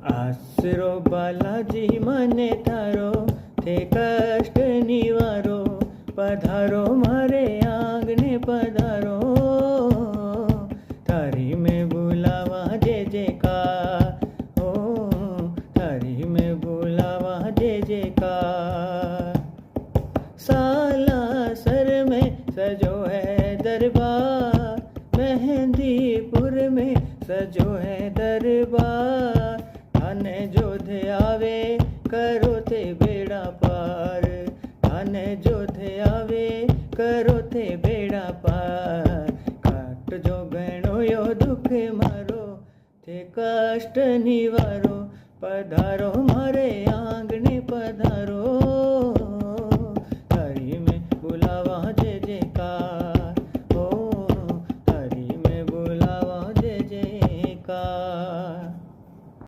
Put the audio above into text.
આશરો બાલાજી મને તારો તે કષ્ટ નિવારો, પધારો મારે આંગણે પધારો, તારી મેં બોલાવા જે જેકાર, ઓ તારી મેં બોલાવા જે જેકાર। सालासर में सजो है दरबार, मेहंदीपुर में सजो है दरबार, थाने जोधे आवे करो ते बेड़ा पार, थाने जोधे आवे करो ते बेड़ा पार। काट जो गणो यो दुख मारो ते कष्ट निवारो, पधारो मारे आंगणे पधारो।